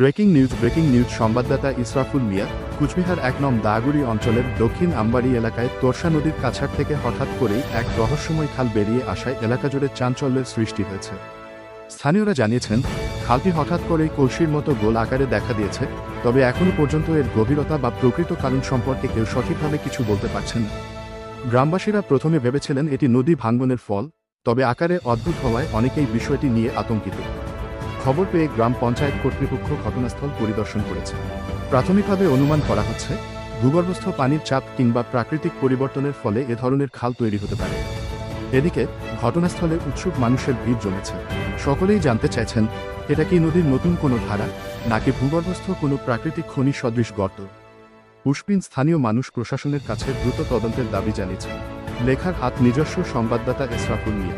Breaking news সংবাদদাতা ইসরাফুল মিয়া। কুচবিহার ১ নং দাগুড়ি অঞ্চলের দক্ষিণ আমবাড়ি এলাকায় তোরসা নদীর কাছাড় থেকে হঠাৎ করেই এক রহস্যময় খাল বেরিয়ে আসায় এলাকা জুড়ে চাঞ্চল্যের সৃষ্টি হয়েছে। স্থানীয়রা জানিয়েছেন, খালটি হঠাৎ করেই কলসির মতো গোল আকারে দেখা দিয়েছে, তবে এখনও পর্যন্ত এর গভীরতা বা প্রকৃত কারণ সম্পর্কে কেউ সঠিকভাবে কিছু বলতে পারছেন না। গ্রামবাসীরা প্রথমে ভেবেছিলেন এটি নদী ভাঙ্গনের ফল, তবে আকারে অদ্ভুত হওয়ায় অনেকেই বিষয়টি নিয়ে আতঙ্কিত। খবর পেয়ে গ্রাম পঞ্চায়েত কর্তৃপক্ষ ঘটনাস্থল পরিদর্শন করেছে। প্রাথমিকভাবে অনুমান করা হচ্ছে, ভূগর্ভস্থ পানির চাপ কিংবা প্রাকৃতিক পরিবর্তনের ফলে এ ধরনের খাল তৈরি হতে পারে। এদিকে ঘটনাস্থলে উৎসুক মানুষের ভিড় জমেছে। সকলেই জানতে চাইছেন, এটা কি নদীর নতুন কোনো ধারা, নাকি ভূগর্ভস্থ কোনো প্রাকৃতিক খনি সদৃশ গর্ত। পুষ্পিন স্থানীয় মানুষ প্রশাসনের কাছে দ্রুত তদন্তের দাবি জানিয়েছেন। লেখার হাত নিজস্ব সংবাদদাতা ইসরাফুল মিয়া।